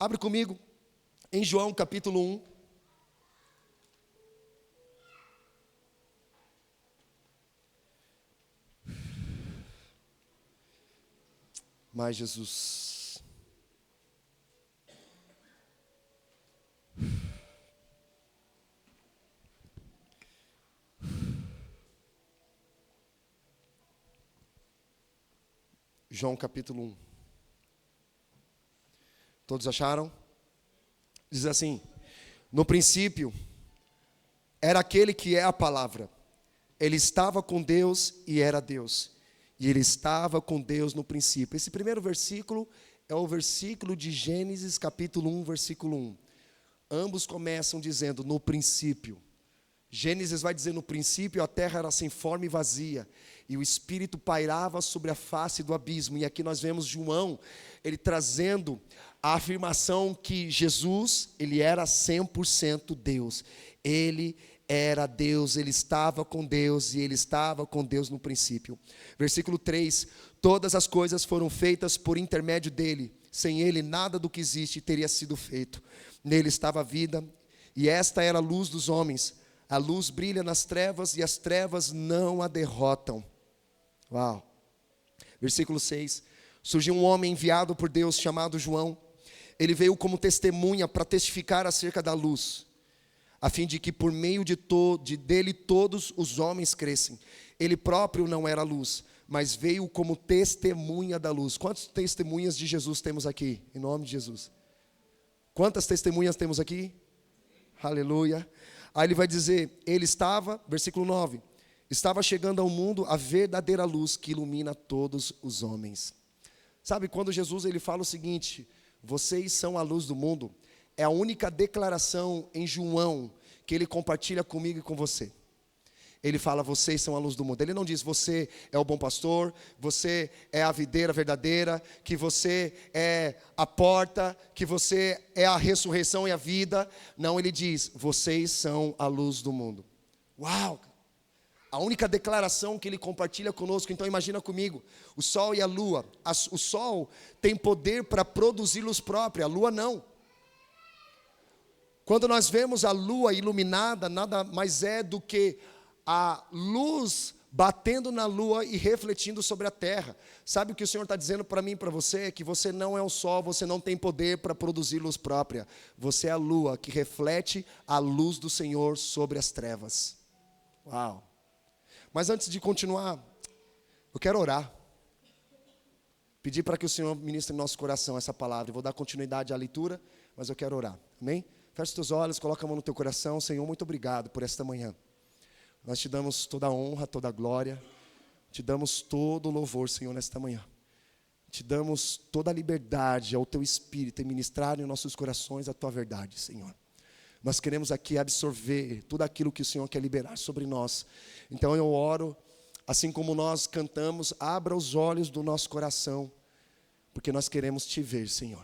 Abre comigo em João capítulo 1. Mas Jesus. João capítulo 1. Todos acharam? Diz assim: no princípio era aquele que é a palavra. Ele estava com Deus e era Deus. E ele estava com Deus no princípio. Esse primeiro versículo é o versículo de Gênesis capítulo 1, versículo 1. Ambos começam dizendo no princípio. Gênesis vai dizer no princípio a terra era sem forma e vazia, e o Espírito pairava sobre a face do abismo. E aqui nós vemos João, ele trazendo a afirmação que Jesus, ele era 100% Deus. Ele era Deus, ele estava com Deus e ele estava com Deus no princípio. Versículo 3, todas as coisas foram feitas por intermédio dele, sem ele nada do que existe teria sido feito. Nele estava a vida e esta era a luz dos homens. A luz brilha nas trevas e as trevas não a derrotam. Uau. Versículo 6, surgiu um homem enviado por Deus chamado João. Ele veio como testemunha para testificar acerca da luz, a fim de que por meio dele todos os homens crescem. Ele próprio não era luz, mas veio como testemunha da luz. Quantas testemunhas de Jesus temos aqui? Em nome de Jesus. Quantas testemunhas temos aqui? Aleluia. Aí ele vai dizer, ele estava, versículo 9, estava chegando ao mundo a verdadeira luz que ilumina todos os homens. Sabe, quando Jesus ele fala o seguinte, vocês são a luz do mundo, é a única declaração em João que ele compartilha comigo e com você. Ele fala, vocês são a luz do mundo. Ele não diz, você é o bom pastor, você é a videira verdadeira, que você é a porta, que você é a ressurreição e a vida. Não, ele diz, vocês são a luz do mundo. Uau! A única declaração que ele compartilha conosco. Então imagina comigo, o sol e a lua. O sol tem poder para produzir luz própria, a lua não. Quando nós vemos a lua iluminada, nada mais é do que a luz batendo na lua e refletindo sobre a terra. Sabe o que o Senhor está dizendo para mim e para você? É que você não é o sol, você não tem poder para produzir luz própria. Você é a lua que reflete a luz do Senhor sobre as trevas. Uau! Mas antes de continuar, eu quero orar. Pedir para que o Senhor ministre em nosso coração essa palavra. Eu vou dar continuidade à leitura, mas eu quero orar. Amém? Feche os teus olhos, coloca a mão no teu coração. Senhor, muito obrigado por esta manhã. Nós te damos toda a honra, toda a glória. Te damos todo o louvor, Senhor, nesta manhã. Te damos toda a liberdade ao teu Espírito em ministrar em nossos corações a tua verdade, Senhor. Nós queremos aqui absorver tudo aquilo que o Senhor quer liberar sobre nós. Então eu oro, assim como nós cantamos, abra os olhos do nosso coração, porque nós queremos te ver, Senhor.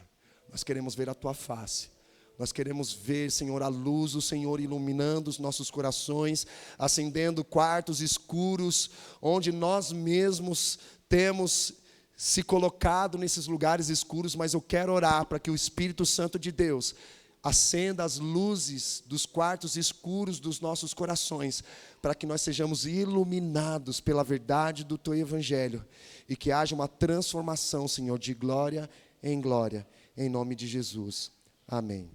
Nós queremos ver a tua face. Nós queremos ver, Senhor, a luz do Senhor iluminando os nossos corações, acendendo quartos escuros, onde nós mesmos temos se colocado nesses lugares escuros, mas eu quero orar para que o Espírito Santo de Deus acenda as luzes dos quartos escuros dos nossos corações, para que nós sejamos iluminados pela verdade do teu Evangelho, e que haja uma transformação, Senhor, de glória em glória, em nome de Jesus. Amém.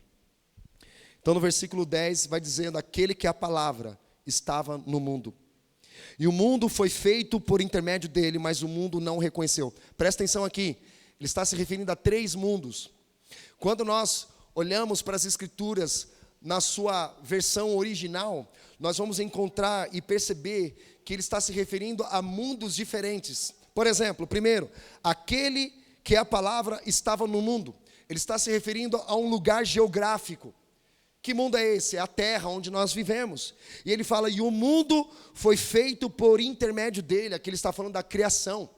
Então no versículo 10 vai dizendo, aquele que é a palavra estava no mundo. E o mundo foi feito por intermédio dele, mas o mundo não o reconheceu. Presta atenção aqui, ele está se referindo a 3 mundos. Quando nós olhamos para as escrituras na sua versão original, nós vamos encontrar e perceber que ele está se referindo a mundos diferentes. Por exemplo, primeiro, aquele que é a palavra estava no mundo. Ele está se referindo a um lugar geográfico. Que mundo é esse? É a terra onde nós vivemos. E ele fala, e o mundo foi feito por intermédio dele. Aqui ele está falando da criação.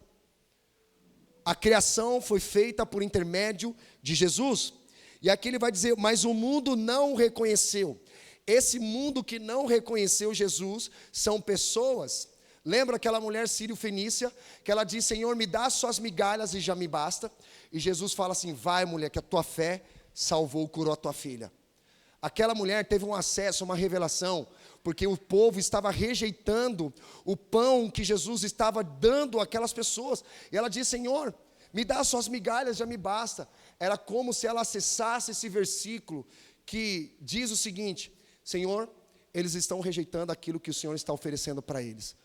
A criação foi feita por intermédio de Jesus. E aqui ele vai dizer, mas o mundo não o reconheceu. Esse mundo que não reconheceu Jesus são pessoas. Lembra aquela mulher sírio-fenícia, que ela diz, Senhor, me dá só as migalhas e já me basta. E Jesus fala assim, vai mulher, que a tua fé salvou, curou a tua filha. Aquela mulher teve um acesso, uma revelação, porque o povo estava rejeitando o pão que Jesus estava dando àquelas pessoas. E ela disse: Senhor, me dá suas migalhas, já me basta. Era como se ela acessasse esse versículo que diz o seguinte: Senhor, eles estão rejeitando aquilo que o Senhor está oferecendo para eles.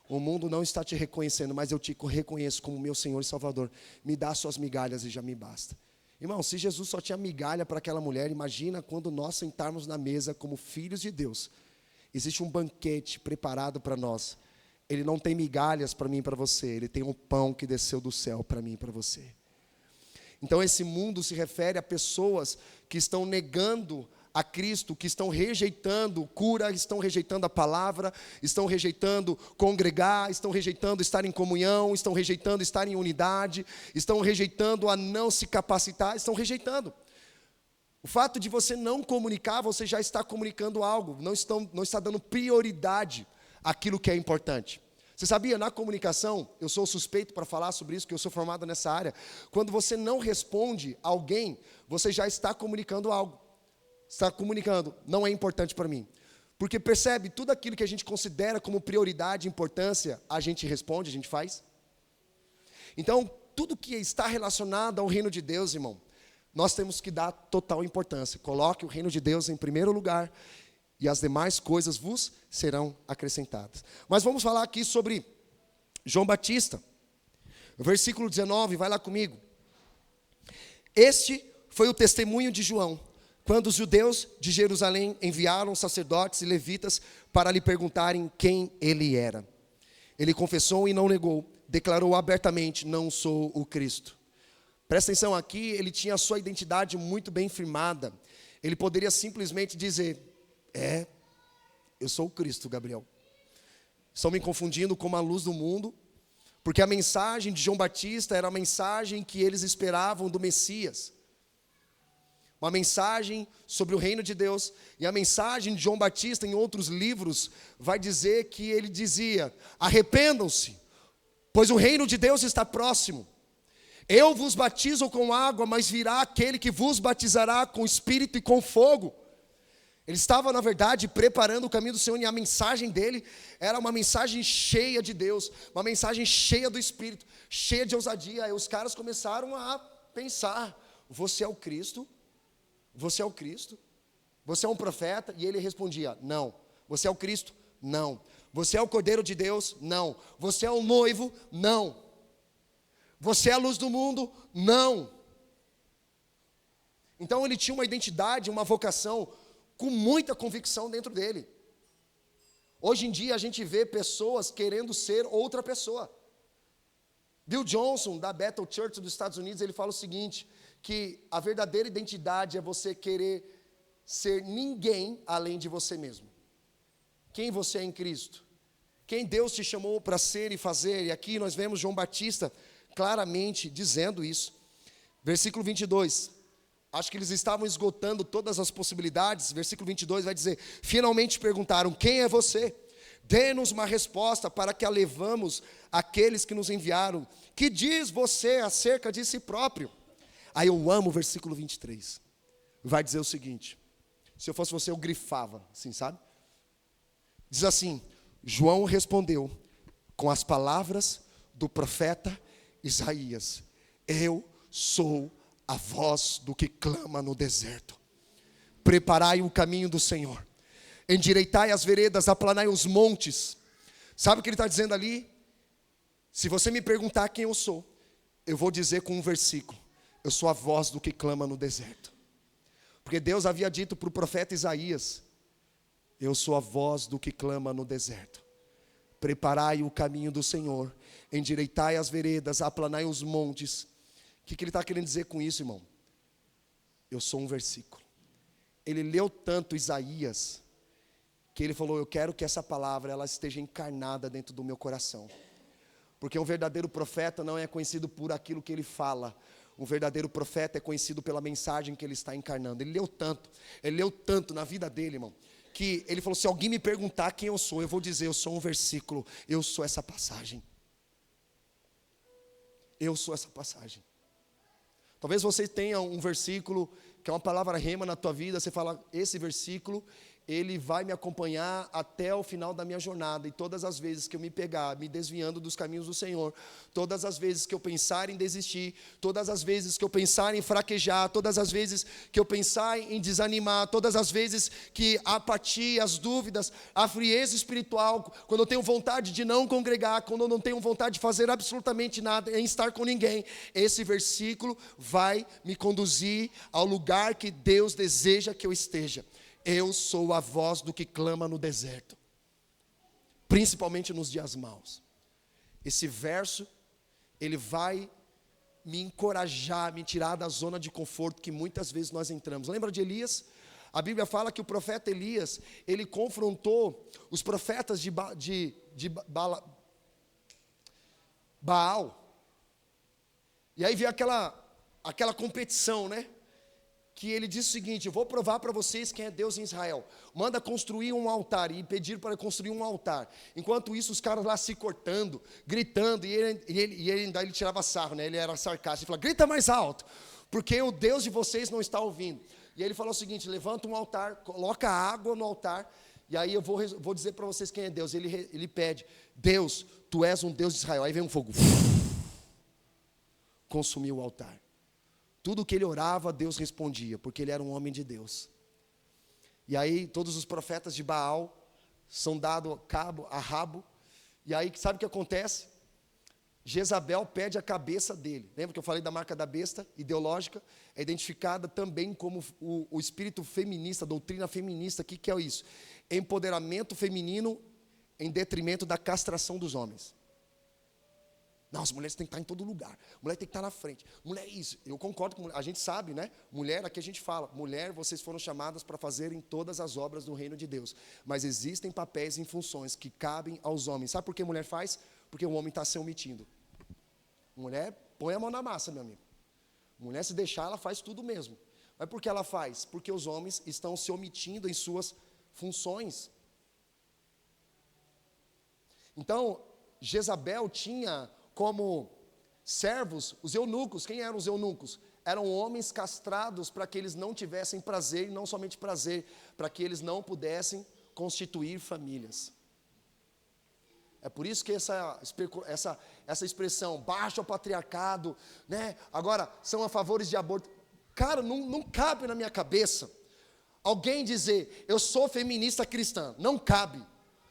O mundo não está te reconhecendo, mas eu te reconheço como meu Senhor e Salvador. Me dá suas migalhas e já me basta. Irmão, se Jesus só tinha migalha para aquela mulher, imagina quando nós sentarmos na mesa como filhos de Deus. Existe um banquete preparado para nós. Ele não tem migalhas para mim e para você. Ele tem um pão que desceu do céu para mim e para você. Então esse mundo se refere a pessoas que estão negando a Cristo, que estão rejeitando cura, estão rejeitando a palavra, estão rejeitando congregar, estão rejeitando estar em comunhão, estão rejeitando estar em unidade, estão rejeitando a não se capacitar, estão rejeitando. O fato de você não comunicar, você já está comunicando algo, não está dando prioridade àquilo que é importante. Você sabia, na comunicação, eu sou suspeito para falar sobre isso, porque eu sou formado nessa área, quando você não responde a alguém, você já está comunicando algo. Está comunicando, não é importante para mim. Porque percebe, tudo aquilo que a gente considera como prioridade, importância, a gente responde, a gente faz. Então, tudo que está relacionado ao reino de Deus, irmão, nós temos que dar total importância. Coloque o reino de Deus em primeiro lugar e as demais coisas vos serão acrescentadas. Mas vamos falar aqui sobre João Batista. Versículo 19, vai lá comigo. Este foi o testemunho de João, quando os judeus de Jerusalém enviaram sacerdotes e levitas para lhe perguntarem quem ele era. Ele confessou e não negou, declarou abertamente: não sou o Cristo. Presta atenção aqui, ele tinha a sua identidade muito bem firmada. Ele poderia simplesmente dizer: eu sou o Cristo, Gabriel. Estão me confundindo com a luz do mundo, porque a mensagem de João Batista era a mensagem que eles esperavam do Messias. Uma mensagem sobre o reino de Deus. E a mensagem de João Batista, em outros livros, vai dizer que ele dizia: arrependam-se, pois o reino de Deus está próximo. Eu vos batizo com água, mas virá aquele que vos batizará com espírito e com fogo. Ele estava, na verdade, preparando o caminho do Senhor, e a mensagem dele era uma mensagem cheia de Deus, uma mensagem cheia do Espírito, cheia de ousadia. Aí os caras começaram a pensar: você é o Cristo? Você é o Cristo? Você é um profeta? E ele respondia: não. Você é o Cristo? Não. Você é o Cordeiro de Deus? Não. Você é o noivo? Não. Você é a luz do mundo? Não. Então ele tinha uma identidade, uma vocação com muita convicção dentro dele. Hoje em dia a gente vê pessoas querendo ser outra pessoa. Bill Johnson, da Bethel Church dos Estados Unidos, ele fala o seguinte: que a verdadeira identidade é você querer ser ninguém além de você mesmo. Quem você é em Cristo? Quem Deus te chamou para ser e fazer? E aqui nós vemos João Batista claramente dizendo isso. Versículo 22. Acho que eles estavam esgotando todas as possibilidades. Versículo 22 vai dizer: finalmente perguntaram: quem é você? Dê-nos uma resposta para que a levamos àqueles que nos enviaram. Que diz você acerca de si próprio? Aí eu amo o versículo 23. Vai dizer o seguinte: se eu fosse você, eu grifava, assim, sabe? Diz assim: João respondeu com as palavras do profeta Isaías: eu sou a voz do que clama no deserto. Preparai o caminho do Senhor, endireitai as veredas, aplanai os montes. Sabe o que ele está dizendo ali? Se você me perguntar quem eu sou, eu vou dizer com um versículo: eu sou a voz do que clama no deserto. Porque Deus havia dito para o profeta Isaías: eu sou a voz do que clama no deserto. Preparai o caminho do Senhor, endireitai as veredas, aplanai os montes. O que ele está querendo dizer com isso, irmão? Eu sou um versículo. Ele leu tanto Isaías, que ele falou: eu quero que essa palavra ela esteja encarnada dentro do meu coração. Porque um verdadeiro profeta não é conhecido por aquilo que ele fala. Um verdadeiro profeta é conhecido pela mensagem que ele está encarnando. Ele leu tanto na vida dele, irmão, que ele falou: se alguém me perguntar quem eu sou, eu vou dizer: eu sou um versículo, eu sou essa passagem. Eu sou essa passagem. Talvez você tenha um versículo que é uma palavra rema na tua vida, você fala, esse versículo, ele vai me acompanhar até o final da minha jornada, e todas as vezes que eu me pegar, me desviando dos caminhos do Senhor, todas as vezes que eu pensar em desistir, todas as vezes que eu pensar em fraquejar, todas as vezes que eu pensar em desanimar, todas as vezes que a apatia, as dúvidas, a frieza espiritual, quando eu tenho vontade de não congregar, quando eu não tenho vontade de fazer absolutamente nada, em estar com ninguém, esse versículo vai me conduzir ao lugar que Deus deseja que eu esteja. Eu sou a voz do que clama no deserto, principalmente nos dias maus. Esse verso, ele vai me encorajar, me tirar da zona de conforto que muitas vezes nós entramos. Lembra de Elias? A Bíblia fala que o profeta Elias, ele confrontou os profetas de Baal. E aí veio aquela competição, né? Que ele disse o seguinte, eu vou provar para vocês quem é Deus em Israel. Manda construir um altar, e pedir para construir um altar. Enquanto isso, os caras lá se cortando, gritando, e ele ainda tirava sarro, né? Ele era sarcástico, ele falava, grita mais alto, porque o Deus de vocês não está ouvindo. E ele falou o seguinte, levanta um altar, coloca água no altar, e aí eu vou dizer para vocês quem é Deus. Ele pede, Deus, tu és um Deus de Israel. Aí vem um fogo, consumiu o altar. Tudo que ele orava, Deus respondia, porque ele era um homem de Deus. E aí todos os profetas de Baal são dados cabo a rabo. E aí sabe o que acontece? Jezabel pede a cabeça dele. Lembra que eu falei da marca da besta ideológica? É identificada também como o espírito feminista, a doutrina feminista. O que é isso? Empoderamento feminino em detrimento da castração dos homens. Não, as mulheres têm que estar em todo lugar. Mulher tem que estar na frente. Mulher isso. Eu concordo com mulher. A gente sabe, né? Mulher, aqui a gente fala. Mulher, vocês foram chamadas para fazerem todas as obras do reino de Deus. Mas existem papéis e funções que cabem aos homens. Sabe por que mulher faz? Porque o homem está se omitindo. Mulher, põe a mão na massa, meu amigo. Mulher, se deixar, ela faz tudo mesmo. Mas por que ela faz? Porque os homens estão se omitindo em suas funções. Então, Jezabel tinha como servos os eunucos. Quem eram os eunucos? Eram homens castrados para que eles não tivessem prazer, e não somente prazer, para que eles não pudessem constituir famílias. É por isso que essa expressão, baixo ao patriarcado, né? Agora, são a favores de aborto. Cara, não cabe na minha cabeça alguém dizer, eu sou feminista cristã. Não cabe.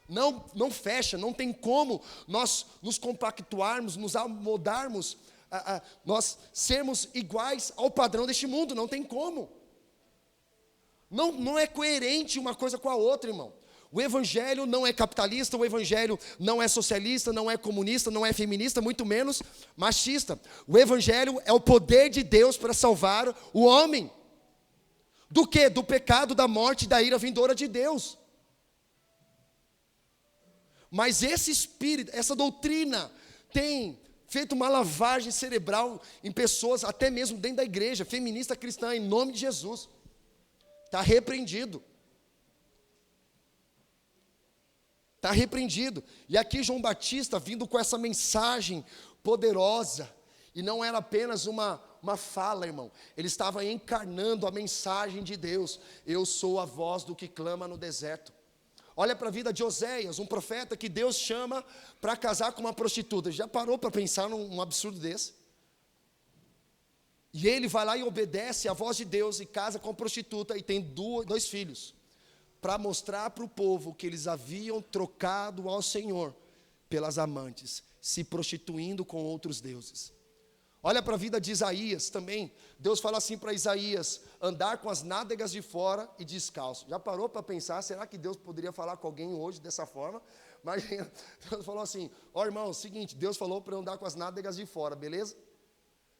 Não fecha, não tem como nós nos compactuarmos, nos amoldarmos, nós sermos iguais ao padrão deste mundo, não tem como. Não é coerente uma coisa com a outra, irmão. O evangelho não é capitalista, o evangelho não é socialista, não é comunista, não é feminista, muito menos machista. O evangelho é o poder de Deus para salvar o homem. Do quê? Do pecado, da morte e da ira vindoura de Deus. Mas esse espírito, essa doutrina tem feito uma lavagem cerebral em pessoas, até mesmo dentro da igreja, feminista cristã, em nome de Jesus. Está repreendido. Está repreendido. E aqui João Batista vindo com essa mensagem poderosa, e não era apenas uma fala, irmão. Ele estava encarnando a mensagem de Deus. Eu sou a voz do que clama no deserto. Olha para a vida de Oséias, um profeta que Deus chama para casar com uma prostituta. Já parou para pensar num absurdo desse? E ele vai lá e obedece à voz de Deus e casa com a prostituta e tem dois filhos. Para mostrar para o povo que eles haviam trocado ao Senhor pelas amantes, se prostituindo com outros deuses. Olha para a vida de Isaías também. Deus fala assim para Isaías, andar com as nádegas de fora e descalço. Já parou para pensar, será que Deus poderia falar com alguém hoje dessa forma? Mas Deus falou assim, irmão, é o seguinte, Deus falou para eu andar com as nádegas de fora, beleza?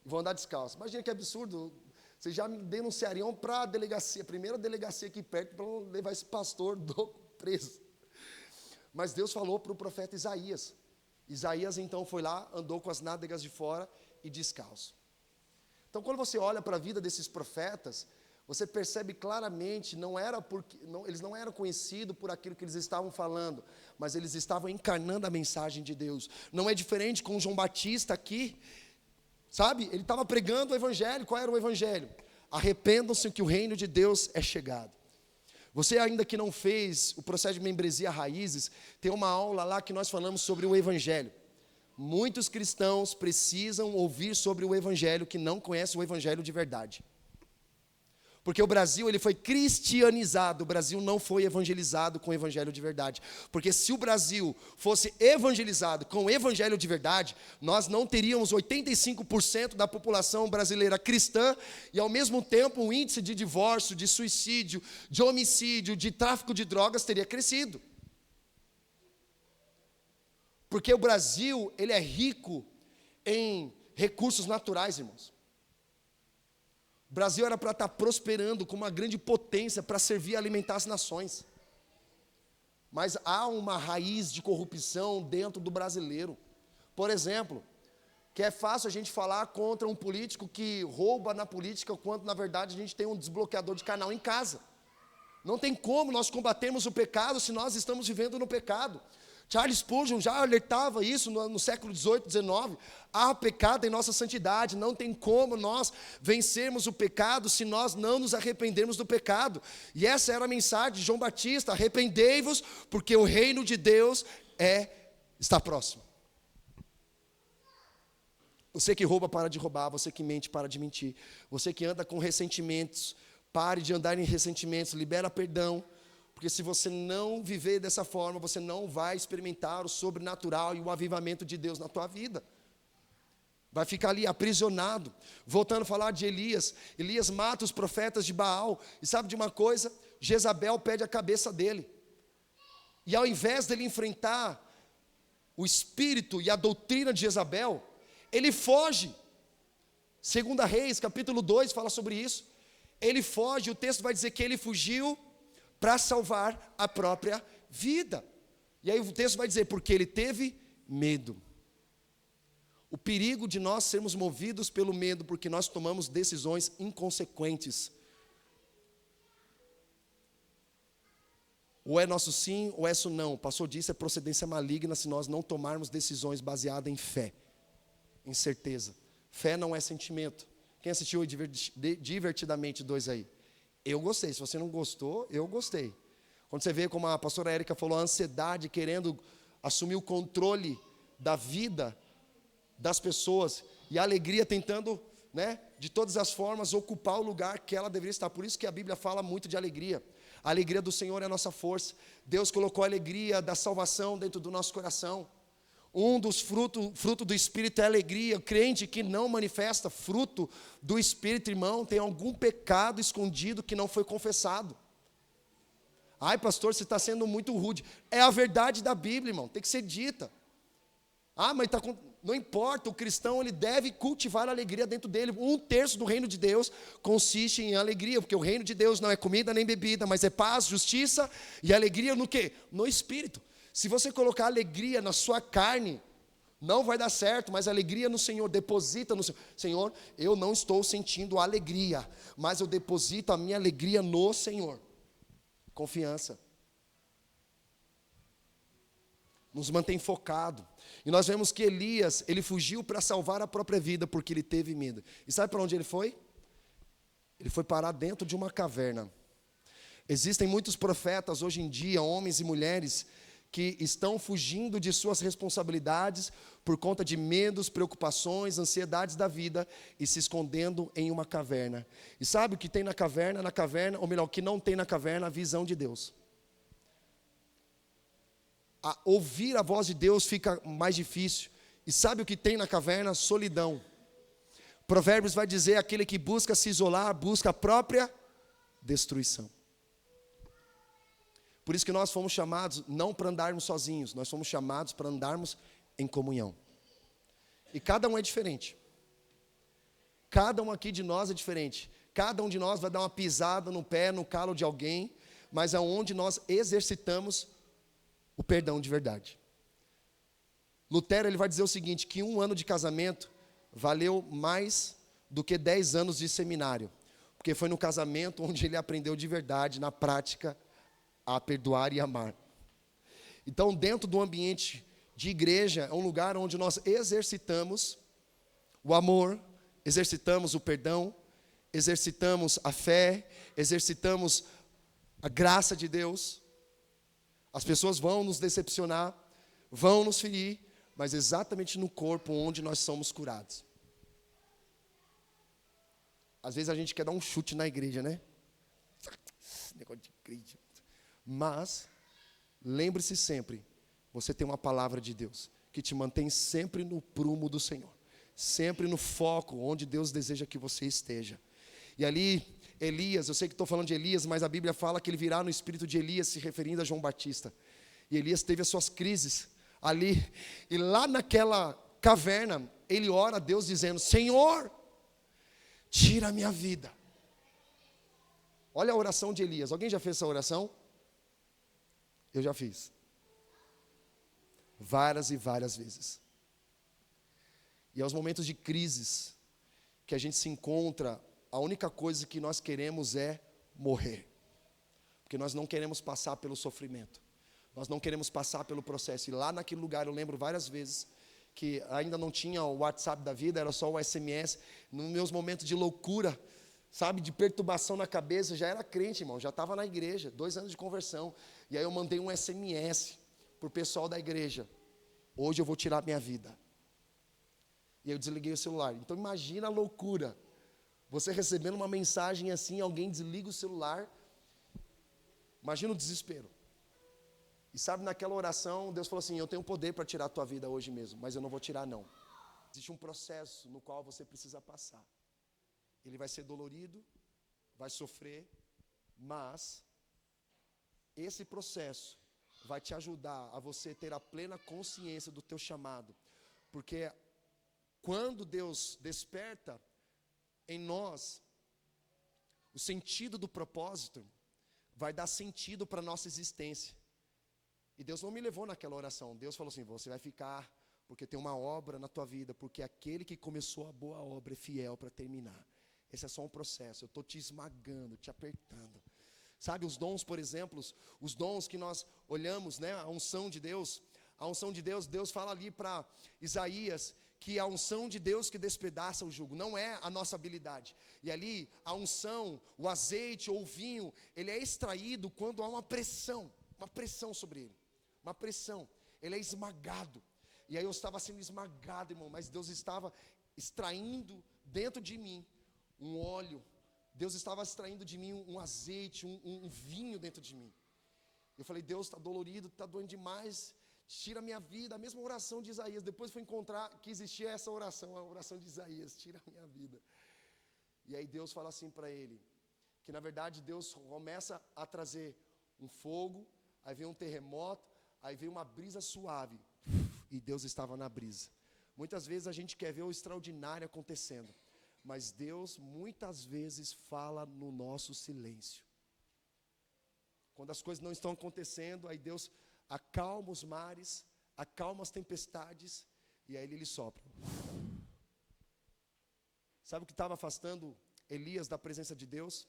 E vou andar descalço. Imagina que absurdo, vocês já me denunciariam para a delegacia, a primeira delegacia aqui perto, para levar esse pastor preso. Mas Deus falou para o profeta Isaías. Isaías então foi lá, andou com as nádegas de fora e descalço. Então, quando você olha para a vida desses profetas, você percebe claramente, eles não eram conhecidos por aquilo que eles estavam falando, mas eles estavam encarnando a mensagem de Deus. Não é diferente com João Batista aqui, sabe? Ele estava pregando o evangelho. Qual era o evangelho? arrependam-se que o reino de Deus é chegado. Você ainda que não fez o processo de membresia Raízes, tem uma aula lá que nós falamos sobre o Evangelho. Muitos cristãos precisam ouvir sobre o Evangelho que não conhecem o Evangelho de verdade. Porque o Brasil, ele foi cristianizado, o Brasil não foi evangelizado com o Evangelho de verdade. Porque se o Brasil fosse evangelizado com o Evangelho de verdade, nós não teríamos 85% da população brasileira cristã e, ao mesmo tempo, o índice de divórcio, de suicídio, de homicídio, de tráfico de drogas teria crescido. Porque o Brasil, ele é rico em recursos naturais, irmãos. O Brasil era para estar prosperando com uma grande potência para servir e alimentar as nações. Mas há uma raiz de corrupção dentro do brasileiro. Por exemplo, que é fácil a gente falar contra um político que rouba na política, quando na verdade a gente tem um desbloqueador de canal em casa. Não tem como nós combatermos o pecado se nós estamos vivendo no pecado. Charles Spurgeon já alertava isso no século XVIII, XIX. Há pecado em nossa santidade, não tem como nós vencermos o pecado se nós não nos arrependermos do pecado. E essa era a mensagem de João Batista: arrependei-vos, porque o reino de Deus está próximo. Você que rouba, para de roubar. Você que mente, para de mentir. Você que anda com ressentimentos, pare de andar em ressentimentos, libera perdão. Porque se você não viver dessa forma, você não vai experimentar o sobrenatural e o avivamento de Deus na tua vida. Vai ficar ali aprisionado. Voltando a falar de Elias. Elias mata os profetas de Baal. E sabe de uma coisa? Jezabel pede a cabeça dele. E ao invés dele enfrentar o espírito e a doutrina de Jezabel, ele foge. 2 Reis, capítulo 2, fala sobre isso. Ele foge, o texto vai dizer que ele fugiu para salvar a própria vida. E aí o texto vai dizer, porque ele teve medo. O perigo de nós sermos movidos pelo medo, porque nós tomamos decisões inconsequentes. Ou é nosso sim, ou é nosso não. O pastor disse, é procedência maligna se nós não tomarmos decisões baseadas em fé, em certeza. Fé não é sentimento. Quem assistiu Divertidamente 2 aí? Eu gostei. Se você não gostou, eu gostei. Quando você vê, como a pastora Érica falou, a ansiedade querendo assumir o controle da vida das pessoas, e a alegria tentando, de todas as formas, ocupar o lugar que ela deveria estar. Por isso que a Bíblia fala muito de alegria. A alegria do Senhor é a nossa força. Deus colocou a alegria da salvação dentro do nosso coração. Um dos frutos do Espírito é a alegria. O crente que não manifesta fruto do Espírito, irmão, tem algum pecado escondido que não foi confessado. Ai, pastor, você está sendo muito rude. É a verdade da Bíblia, irmão, tem que ser dita. Ah, mas não importa, o cristão ele deve cultivar a alegria dentro dele. 1/3 do reino de Deus consiste em alegria, porque o reino de Deus não é comida nem bebida, mas é paz, justiça e alegria no quê? No Espírito. Se você colocar alegria na sua carne, não vai dar certo, mas alegria no Senhor, deposita no Senhor. Senhor, eu não estou sentindo alegria, mas eu deposito a minha alegria no Senhor. Confiança. Nos mantém focado. E nós vemos que Elias, ele fugiu para salvar a própria vida, porque ele teve medo. E sabe para onde ele foi? Ele foi parar dentro de uma caverna. Existem muitos profetas hoje em dia, homens e mulheres, que estão fugindo de suas responsabilidades por conta de medos, preocupações, ansiedades da vida e se escondendo em uma caverna. E sabe o que tem na caverna? Na caverna, ou melhor, o que não tem na caverna? A visão de Deus. Ouvir a voz de Deus fica mais difícil. E sabe o que tem na caverna? Solidão. Provérbios vai dizer, aquele que busca se isolar, busca a própria destruição. Por isso que nós fomos chamados não para andarmos sozinhos, nós fomos chamados para andarmos em comunhão. E cada um é diferente. Cada um aqui de nós é diferente. Cada um de nós vai dar uma pisada no pé, no calo de alguém, mas é onde nós exercitamos o perdão de verdade. Lutero ele vai dizer o seguinte, que 1 ano de casamento valeu mais do que 10 anos de seminário, porque foi no casamento onde ele aprendeu de verdade, na prática, a perdoar e amar. Então, dentro do ambiente de igreja, é um lugar onde nós exercitamos o amor, exercitamos o perdão, exercitamos a fé, exercitamos a graça de Deus. As pessoas vão nos decepcionar, vão nos ferir, mas exatamente no corpo onde nós somos curados. Às vezes a gente quer dar um chute na igreja, né? Negócio de igreja. Mas, lembre-se sempre, você tem uma palavra de Deus, que te mantém sempre no prumo do Senhor. Sempre no foco, onde Deus deseja que você esteja. E ali, Elias, eu sei que estou falando de Elias, mas a Bíblia fala que ele virá no espírito de Elias, se referindo a João Batista. E Elias teve as suas crises ali. E lá naquela caverna, ele ora a Deus dizendo: Senhor, tira a minha vida. Olha a oração de Elias. Alguém já fez essa oração? Eu já fiz. Várias e várias vezes. E aos momentos de crises que a gente se encontra, a única coisa que nós queremos é morrer. Porque nós não queremos passar pelo sofrimento. Nós não queremos passar pelo processo. E lá naquele lugar eu lembro várias vezes que ainda não tinha o WhatsApp da vida, era só o SMS. Nos meus momentos de loucura, sabe, de perturbação na cabeça, já era crente, irmão, já estava na igreja, 2 anos de conversão. E aí eu mandei um SMS para o pessoal da igreja: hoje eu vou tirar minha vida. E eu desliguei o celular. Então imagina a loucura. Você recebendo uma mensagem assim, alguém desliga o celular. Imagina o desespero. E sabe, naquela oração, Deus falou assim: eu tenho poder para tirar a tua vida hoje mesmo, mas eu não vou tirar não. Existe um processo no qual você precisa passar. Ele vai ser dolorido, vai sofrer, mas esse processo vai te ajudar a você ter a plena consciência do teu chamado. Porque quando Deus desperta em nós o sentido do propósito, vai dar sentido para a nossa existência. E Deus não me levou naquela oração. Deus falou assim: você vai ficar, porque tem uma obra na tua vida, porque aquele que começou a boa obra é fiel para terminar. Esse é só um processo. Eu estou te esmagando, te apertando. Sabe, os dons, por exemplo, os dons que nós olhamos, né, a unção de Deus, Deus fala ali para Isaías que a unção de Deus que despedaça o jugo, não é a nossa habilidade. E ali, a unção, o azeite ou o vinho, ele é extraído quando há uma pressão sobre ele, uma pressão, ele é esmagado. E aí eu estava sendo esmagado, irmão, mas Deus estava extraindo dentro de mim um óleo, Deus estava extraindo de mim um azeite, um vinho dentro de mim. Eu falei: Deus, está dolorido, está doendo demais, tira a minha vida. A mesma oração de Isaías. Depois fui encontrar que existia essa oração, a oração de Isaías: tira a minha vida. E aí Deus fala assim para ele, que na verdade Deus começa a trazer um fogo, aí vem um terremoto, aí vem uma brisa suave, e Deus estava na brisa. Muitas vezes a gente quer ver o extraordinário acontecendo, mas Deus muitas vezes fala no nosso silêncio. Quando as coisas não estão acontecendo, aí Deus acalma os mares, acalma as tempestades, e aí Ele sopra. Sabe o que estava afastando Elias da presença de Deus?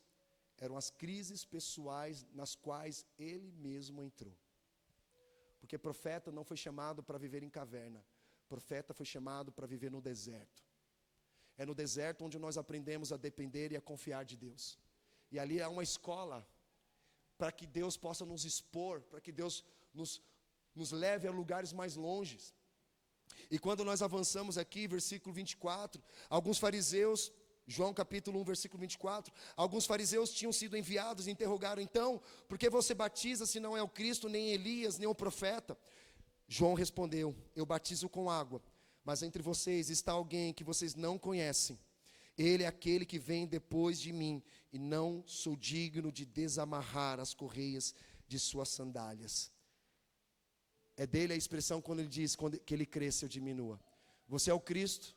Eram as crises pessoais nas quais ele mesmo entrou. Porque profeta não foi chamado para viver em caverna. Profeta foi chamado para viver no deserto. É no deserto onde nós aprendemos a depender e a confiar de Deus. E ali é uma escola para que Deus possa nos expor, para que Deus nos leve a lugares mais longes. E quando nós avançamos aqui, versículo 24, alguns fariseus, João capítulo 1, versículo 24, alguns fariseus tinham sido enviados e interrogaram: então, por que você batiza se não é o Cristo, nem Elias, nem o profeta? João respondeu: eu batizo com água, mas entre vocês está alguém que vocês não conhecem. Ele é aquele que vem depois de mim, e não sou digno de desamarrar as correias de suas sandálias. É dele a expressão quando ele diz que ele cresça, eu diminua. Você é o Cristo?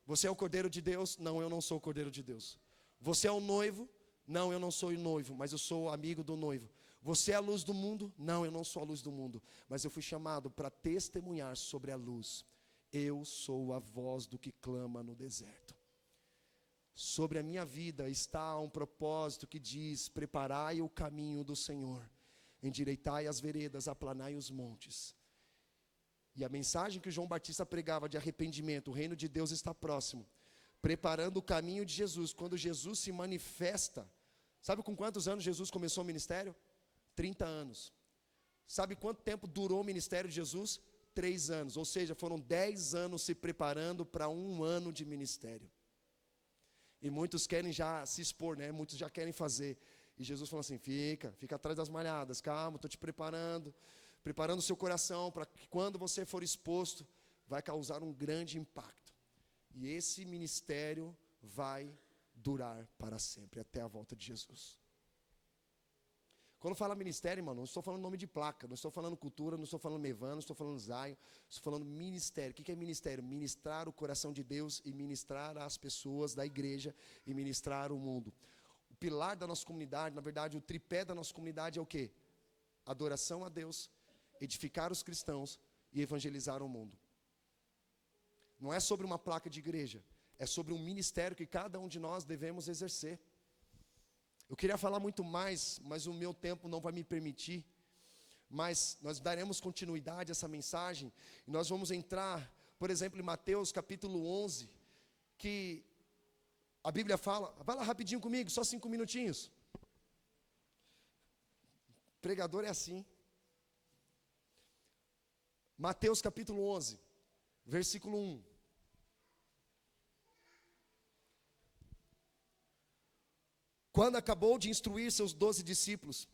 Você é o Cordeiro de Deus? Não, eu não sou o Cordeiro de Deus. Você é o noivo? Não, eu não sou o noivo, mas eu sou amigo do noivo. Você é a luz do mundo? Não, eu não sou a luz do mundo, mas eu fui chamado para testemunhar sobre a luz. Eu sou a voz do que clama no deserto. Sobre a minha vida está um propósito que diz: preparai o caminho do Senhor, endireitai as veredas, aplanai os montes. E a mensagem que João Batista pregava de arrependimento, o reino de Deus está próximo, preparando o caminho de Jesus. Quando Jesus se manifesta, sabe com quantos anos Jesus começou o ministério? 30 anos. Sabe quanto tempo durou o ministério de Jesus? 3 anos, ou seja, foram 10 anos se preparando para 1 ano de ministério. E muitos querem já se expor, né? Muitos já querem fazer. E Jesus falou assim, fica atrás das malhadas, calma, estou te preparando o seu coração, para que quando você for exposto, vai causar um grande impacto. E esse ministério vai durar para sempre, até a volta de Jesus. Quando fala ministério, irmão, não estou falando nome de placa, não estou falando cultura, não estou falando Mevan, não estou falando Zion, estou falando ministério. O que é ministério? Ministrar o coração de Deus e ministrar as pessoas da igreja e ministrar o mundo. O pilar da nossa comunidade, na verdade, o tripé da nossa comunidade é o quê? Adoração a Deus, edificar os cristãos e evangelizar o mundo. Não é sobre uma placa de igreja, é sobre um ministério que cada um de nós devemos exercer. Eu queria falar muito mais, mas o meu tempo não vai me permitir. Mas nós daremos continuidade a essa mensagem. E nós vamos entrar, por exemplo, em Mateus capítulo 11, que a Bíblia fala, vai lá rapidinho comigo, só 5 minutinhos. Pregador é assim. Mateus capítulo 11, versículo 1. Quando acabou de instruir seus 12 discípulos,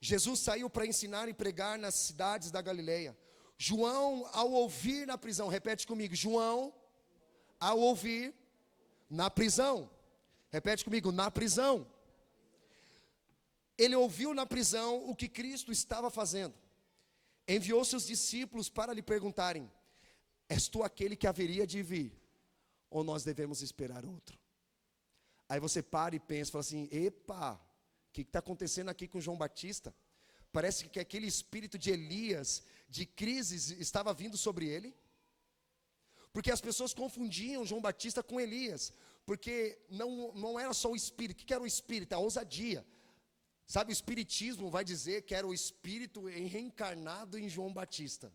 Jesus saiu para ensinar e pregar nas cidades da Galileia. João, ao ouvir na prisão, repete comigo, João, ao ouvir na prisão, repete comigo, na prisão. Ele ouviu na prisão o que Cristo estava fazendo. Enviou seus discípulos para lhe perguntarem, és tu aquele que haveria de vir, ou nós devemos esperar outro? Aí você para e pensa, fala assim, epa, o que está acontecendo aqui com João Batista? Parece que aquele espírito de Elias, de crises, estava vindo sobre ele. Porque as pessoas confundiam João Batista com Elias. Porque não era só o espírito. O que era o espírito? A ousadia. Sabe, o espiritismo vai dizer que era o espírito reencarnado em João Batista.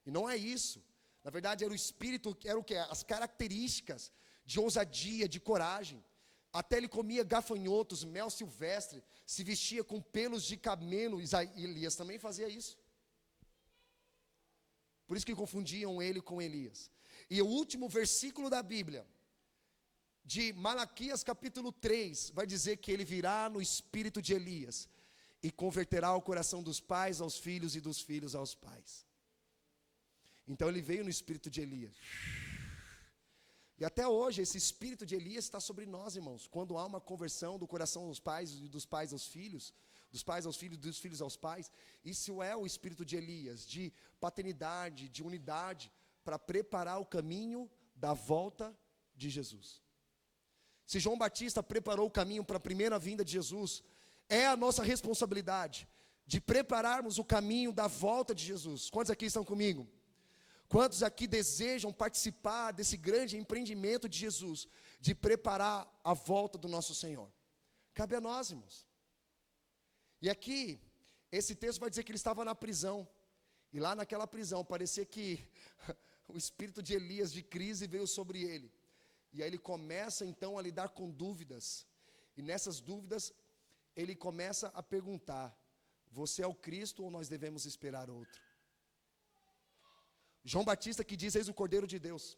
E não é isso. Na verdade, era o espírito, era o quê? As características de ousadia, de coragem. Até ele comia gafanhotos, mel silvestre, se vestia com pelos de camelo. Elias também fazia isso. Por isso que confundiam ele com Elias. E o último versículo da Bíblia, de Malaquias capítulo 3, vai dizer que ele virá no espírito de Elias e converterá o coração dos pais aos filhos e dos filhos aos pais. Então ele veio no espírito de Elias. E até hoje esse espírito de Elias está sobre nós, irmãos. Quando há uma conversão do coração dos pais e dos pais aos filhos, dos pais aos filhos e dos filhos aos pais, isso é o espírito de Elias, de paternidade, de unidade, para preparar o caminho da volta de Jesus. Se João Batista preparou o caminho para a primeira vinda de Jesus, é a nossa responsabilidade de prepararmos o caminho da volta de Jesus. Quantos aqui estão comigo? Quantos aqui desejam participar desse grande empreendimento de Jesus, de preparar a volta do nosso Senhor? Cabe a nós, irmãos. E aqui, esse texto vai dizer que ele estava na prisão. E lá naquela prisão, parecia que o espírito de Elias, de crise, veio sobre ele. E aí ele começa então a lidar com dúvidas. E nessas dúvidas, ele começa a perguntar, você é o Cristo ou nós devemos esperar outro? João Batista que diz, eis o Cordeiro de Deus,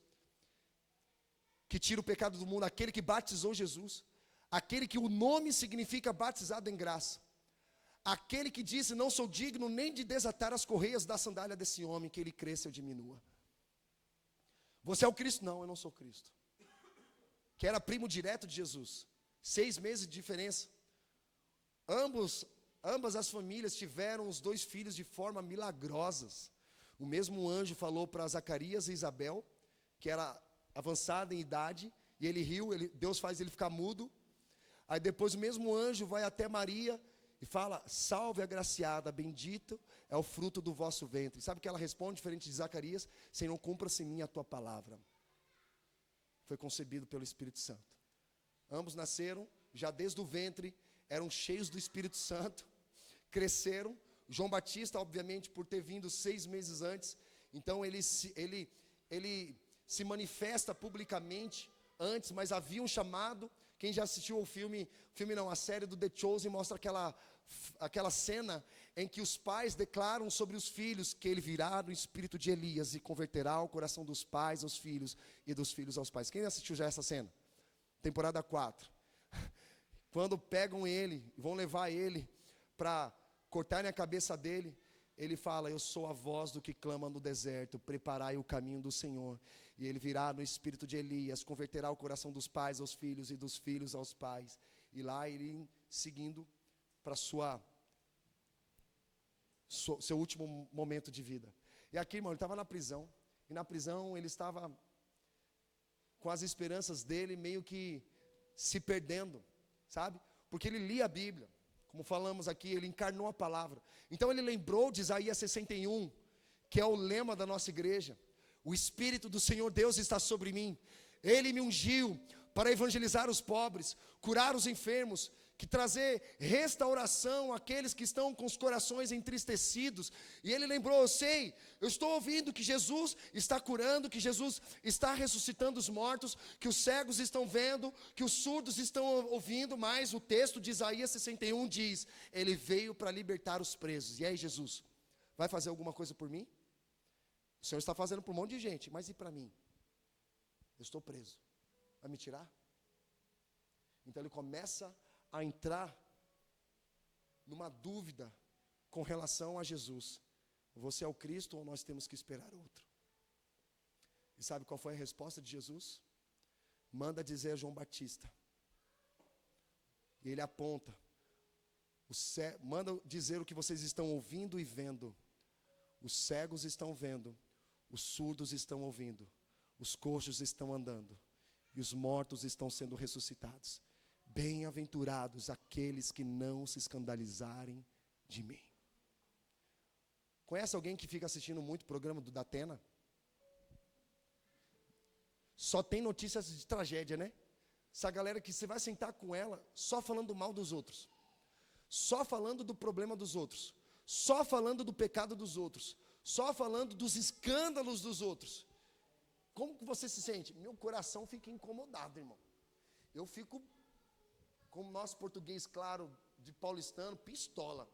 que tira o pecado do mundo, aquele que batizou Jesus, aquele que o nome significa batizado em graça, aquele que disse, não sou digno nem de desatar as correias da sandália desse homem, que ele cresça ou diminua. Você é o Cristo? Não, eu não sou Cristo. Que era primo direto de Jesus, 6 meses de diferença. Ambas as famílias tiveram os 2 filhos de forma milagrosas. O mesmo anjo falou para Zacarias e Isabel, que era avançada em idade, e ele riu, Deus faz ele ficar mudo. Aí depois o mesmo anjo vai até Maria e fala, salve agraciada, bendito é o fruto do vosso ventre. Sabe o que ela responde, diferente de Zacarias? Senhor, cumpra-se em mim a tua palavra. Foi concebido pelo Espírito Santo. Ambos nasceram, já desde o ventre, eram cheios do Espírito Santo, cresceram. João Batista, obviamente, por ter vindo 6 meses antes, então ele se manifesta publicamente antes, mas havia um chamado. Quem já assistiu ao filme não, a série do The Chosen mostra aquela cena em que os pais declaram sobre os filhos que ele virá no espírito de Elias e converterá o coração dos pais aos filhos e dos filhos aos pais. Quem assistiu já essa cena? Temporada 4. Quando pegam ele, vão levar ele para cortarem a cabeça dele, ele fala: eu sou a voz do que clama no deserto, preparai o caminho do Senhor. E ele virá no espírito de Elias, converterá o coração dos pais aos filhos e dos filhos aos pais. E lá ele seguindo para seu último momento de vida. E aqui, irmão, ele estava na prisão. E na prisão ele estava com as esperanças dele meio que se perdendo, sabe? Porque ele lia a Bíblia. Como falamos aqui, ele encarnou a palavra. Então ele lembrou de Isaías 61, que é o lema da nossa igreja. O Espírito do Senhor Deus está sobre mim. Ele me ungiu para evangelizar os pobres, curar os enfermos, que trazer restauração àqueles que estão com os corações entristecidos. E ele lembrou: eu estou ouvindo que Jesus está curando, que Jesus está ressuscitando os mortos, que os cegos estão vendo, que os surdos estão ouvindo. Mas o texto de Isaías 61 diz: ele veio para libertar os presos. E aí, Jesus, vai fazer alguma coisa por mim? O Senhor está fazendo por um monte de gente, mas e para mim? Eu estou preso, vai me tirar? Então ele começa a entrar numa dúvida com relação a Jesus. Você é o Cristo ou nós temos que esperar outro? E sabe qual foi a resposta de Jesus? Manda dizer a João Batista. E ele aponta. Manda dizer o que vocês estão ouvindo e vendo. Os cegos estão vendo, os surdos estão ouvindo, os coxos estão andando e os mortos estão sendo ressuscitados. Bem-aventurados aqueles que não se escandalizarem de mim. Conhece alguém que fica assistindo muito o programa do Datena? Só tem notícias de tragédia, né? Essa galera que você vai sentar com ela só falando mal dos outros, só falando do problema dos outros, só falando do pecado dos outros, só falando dos escândalos dos outros. Como que você se sente? Meu coração fica incomodado, irmão. Eu fico, como nosso português claro, de paulistano, pistola.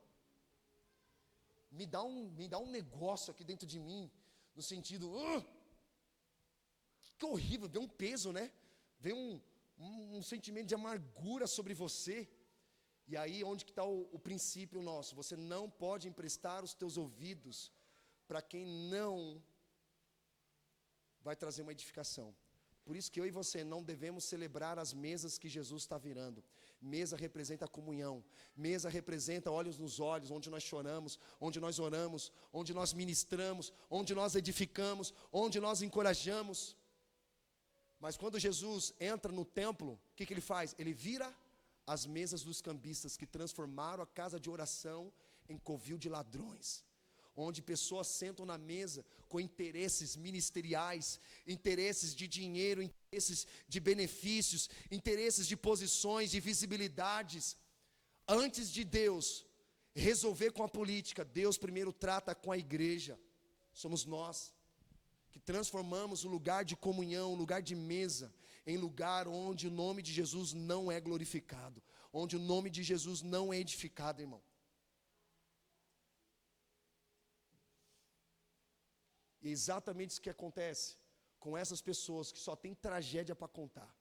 Me dá um negócio aqui dentro de mim, no sentido, que horrível, vem um peso, né? Vem um sentimento de amargura sobre você. E aí, onde que está o princípio nosso? Você não pode emprestar os teus ouvidos para quem não vai trazer uma edificação. Por isso que eu e você não devemos celebrar as mesas que Jesus está virando. Mesa representa a comunhão. Mesa representa olhos nos olhos, onde nós choramos, onde nós oramos, onde nós ministramos, onde nós edificamos, onde nós encorajamos. Mas quando Jesus entra no templo, o que ele faz? Ele vira as mesas dos cambistas, que transformaram a casa de oração em covil de ladrões, onde pessoas sentam na mesa com interesses ministeriais, interesses de dinheiro, interesses de benefícios, interesses de posições, de visibilidades. Antes de Deus resolver com a política, Deus primeiro trata com a igreja. Somos nós que transformamos o lugar de comunhão, o lugar de mesa, em lugar onde o nome de Jesus não é glorificado, onde o nome de Jesus não é edificado, irmão. E é exatamente isso que acontece com essas pessoas que só têm tragédia para contar.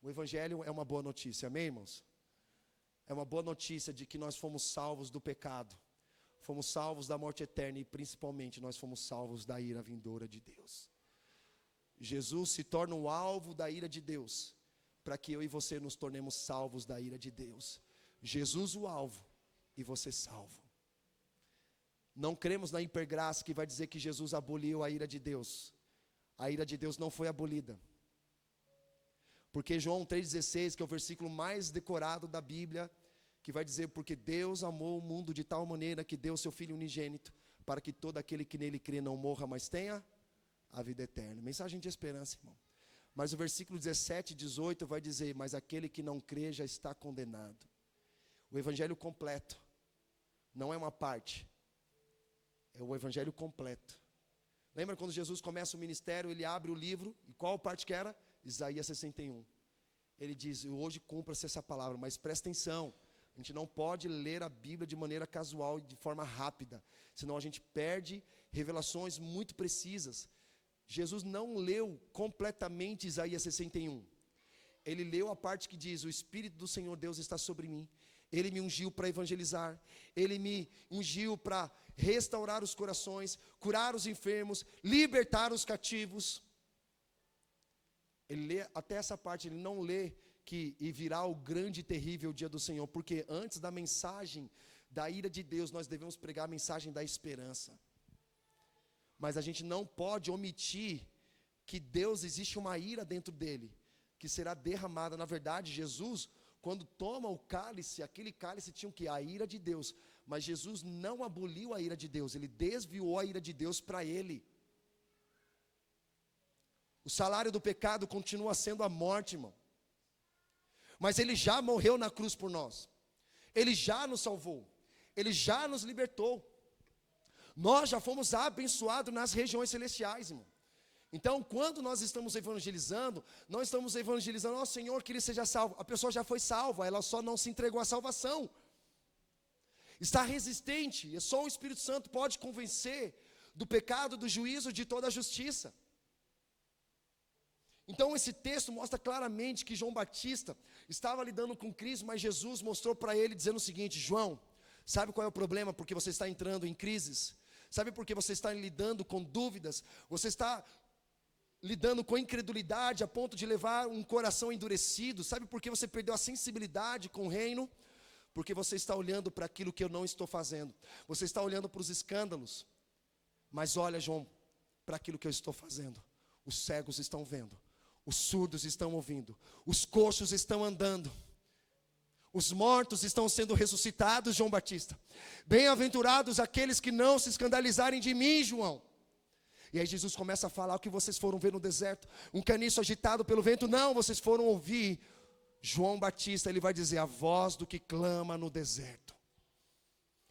O Evangelho é uma boa notícia, amém, irmãos? É uma boa notícia de que nós fomos salvos do pecado, fomos salvos da morte eterna e principalmente nós fomos salvos da ira vindoura de Deus. Jesus se torna o alvo da ira de Deus, para que eu e você nos tornemos salvos da ira de Deus. Jesus o alvo e você salvo. Não cremos na hipergraça que vai dizer que Jesus aboliu a ira de Deus. A ira de Deus não foi abolida. Porque João 3,16, que é o versículo mais decorado da Bíblia, que vai dizer: porque Deus amou o mundo de tal maneira que deu seu Filho unigênito, para que todo aquele que nele crê não morra, mas tenha a vida eterna. Mensagem de esperança, irmão. Mas o versículo 17 e 18 vai dizer: mas aquele que não crê já está condenado. O Evangelho completo não é uma parte, é o Evangelho completo. Lembra quando Jesus começa o ministério, ele abre o livro, e qual parte que era? Isaías 61. Ele diz, hoje cumpra-se essa palavra, mas presta atenção, a gente não pode ler a Bíblia de maneira casual e de forma rápida, senão a gente perde revelações muito precisas. Jesus não leu completamente Isaías 61. Ele leu a parte que diz, o Espírito do Senhor Deus está sobre mim. Ele me ungiu para evangelizar, Ele me ungiu para restaurar os corações, curar os enfermos, libertar os cativos. Ele lê até essa parte, ele não lê que e virá o grande e terrível dia do Senhor, porque antes da mensagem da ira de Deus, nós devemos pregar a mensagem da esperança. Mas a gente não pode omitir que Deus, existe uma ira dentro dele, que será derramada. Na verdade, Jesus, quando toma o cálice, aquele cálice tinha o que? A ira de Deus. Mas Jesus não aboliu a ira de Deus, ele desviou a ira de Deus para ele. O salário do pecado continua sendo a morte, irmão. Mas ele já morreu na cruz por nós. Ele já nos salvou. Ele já nos libertou. Nós já fomos abençoados nas regiões celestiais, irmão. Então, quando nós estamos evangelizando, nós estamos evangelizando, ó Senhor, que ele seja salvo. A pessoa já foi salva, ela só não se entregou à salvação. Está resistente, e só o Espírito Santo pode convencer do pecado, do juízo, de toda a justiça. Então esse texto mostra claramente que João Batista estava lidando com crise, mas Jesus mostrou para ele dizendo o seguinte: João, sabe qual é o problema? Porque você está entrando em crises. Sabe por que você está lidando com dúvidas? Você está lidando com incredulidade a ponto de levar um coração endurecido. Sabe por que você perdeu a sensibilidade com o reino? Porque você está olhando para aquilo que eu não estou fazendo. Você está olhando para os escândalos. Mas olha, João, para aquilo que eu estou fazendo. Os cegos estão vendo, os surdos estão ouvindo, os coxos estão andando, os mortos estão sendo ressuscitados, João Batista. Bem-aventurados aqueles que não se escandalizarem de mim, João. E aí Jesus começa a falar: o que vocês foram ver no deserto? Um caniço agitado pelo vento? Não, vocês foram ouvir João Batista. Ele vai dizer: a voz do que clama no deserto.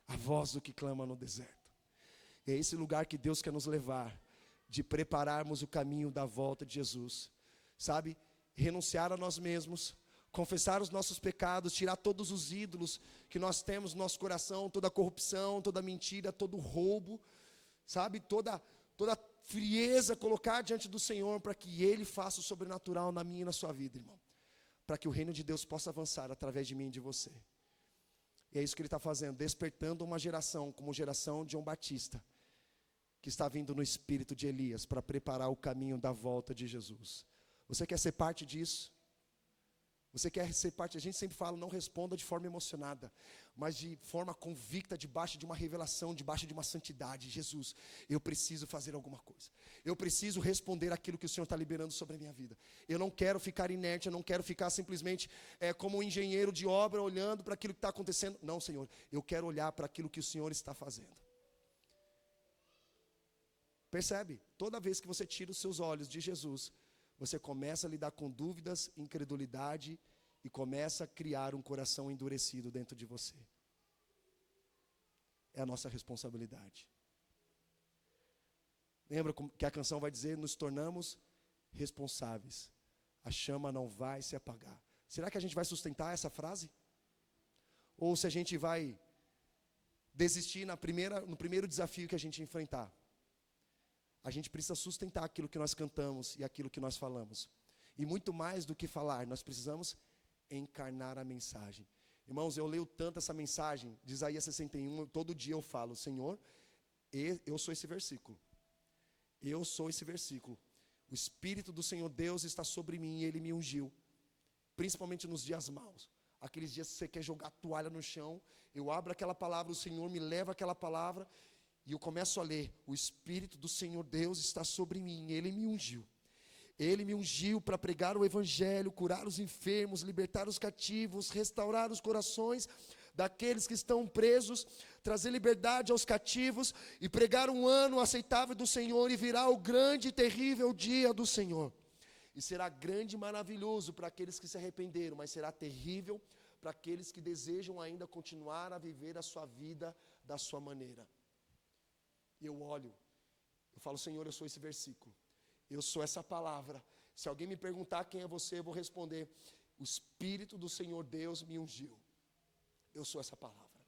A voz do que clama no deserto. E é esse lugar que Deus quer nos levar, de prepararmos o caminho da volta de Jesus, sabe? Renunciar a nós mesmos, confessar os nossos pecados, tirar todos os ídolos que nós temos no nosso coração, toda a corrupção, toda a mentira, todo o roubo, sabe? Toda frieza, colocar diante do Senhor, para que Ele faça o sobrenatural na minha e na sua vida, irmão. Para que o reino de Deus possa avançar através de mim e de você. E é isso que Ele está fazendo, despertando uma geração, como geração de João Batista, que está vindo no espírito de Elias, para preparar o caminho da volta de Jesus. Você quer ser parte disso? Você quer ser parte? A gente sempre fala, não responda de forma emocionada, mas de forma convicta, debaixo de uma revelação, debaixo de uma santidade. Jesus, eu preciso fazer alguma coisa. Eu preciso responder aquilo que o Senhor está liberando sobre a minha vida. Eu não quero ficar inerte, eu não quero ficar simplesmente como um engenheiro de obra, olhando para aquilo que está acontecendo. Não, Senhor, eu quero olhar para aquilo que o Senhor está fazendo. Percebe? Toda vez que você tira os seus olhos de Jesus, você começa a lidar com dúvidas, incredulidade e começa a criar um coração endurecido dentro de você. É a nossa responsabilidade. Lembra que a canção vai dizer: nos tornamos responsáveis. A chama não vai se apagar. Será que a gente vai sustentar essa frase? Ou se a gente vai desistir no primeiro desafio que a gente enfrentar? A gente precisa sustentar aquilo que nós cantamos e aquilo que nós falamos. E muito mais do que falar, nós precisamos encarnar a mensagem. Irmãos, eu leio tanto essa mensagem de Isaías 61, todo dia eu falo: Senhor, eu sou esse versículo. Eu sou esse versículo. O Espírito do Senhor Deus está sobre mim e Ele me ungiu. Principalmente nos dias maus. Aqueles dias que você quer jogar a toalha no chão, eu abro aquela palavra, o Senhor me leva aquela palavra, e eu começo a ler: o Espírito do Senhor Deus está sobre mim, Ele me ungiu. Ele me ungiu para pregar o Evangelho, curar os enfermos, libertar os cativos, restaurar os corações daqueles que estão presos, trazer liberdade aos cativos e pregar um ano aceitável do Senhor, e virá o grande e terrível dia do Senhor. E será grande e maravilhoso para aqueles que se arrependeram, mas será terrível para aqueles que desejam ainda continuar a viver a sua vida da sua maneira. Eu olho, eu Eu falo, Senhor, eu sou esse versículo. Eu sou essa palavra. Se alguém me perguntar quem é você, eu vou responder: o Espírito do Senhor Deus me ungiu. Eu sou essa palavra.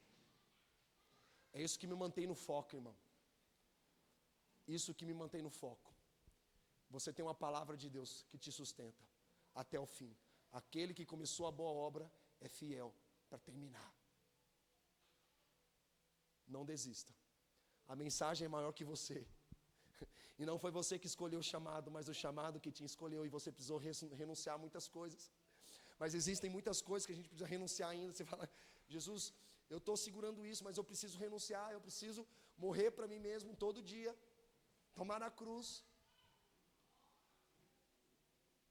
É isso que me mantém no foco, irmão. Isso que me mantém no foco. Você tem uma palavra de Deus que te sustenta até o fim. Aquele que começou a boa obra é fiel para terminar. Não desista. A mensagem é maior que você. E não foi você que escolheu o chamado, mas o chamado que te escolheu, e você precisou renunciar a muitas coisas. Mas existem muitas coisas que a gente precisa renunciar ainda. Você fala: Jesus, eu estou segurando isso, mas eu preciso renunciar, eu preciso morrer para mim mesmo todo dia, tomar a cruz.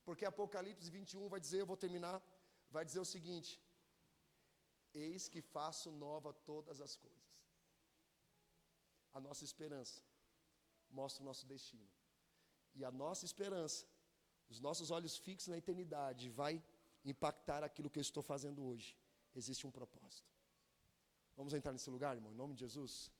Porque Apocalipse 21 vai dizer, eu vou terminar, vai dizer o seguinte: eis que faço nova todas as coisas. A nossa esperança mostra o nosso destino. E a nossa esperança, os nossos olhos fixos na eternidade, vai impactar aquilo que eu estou fazendo hoje. Existe um propósito. Vamos entrar nesse lugar, irmão, em nome de Jesus?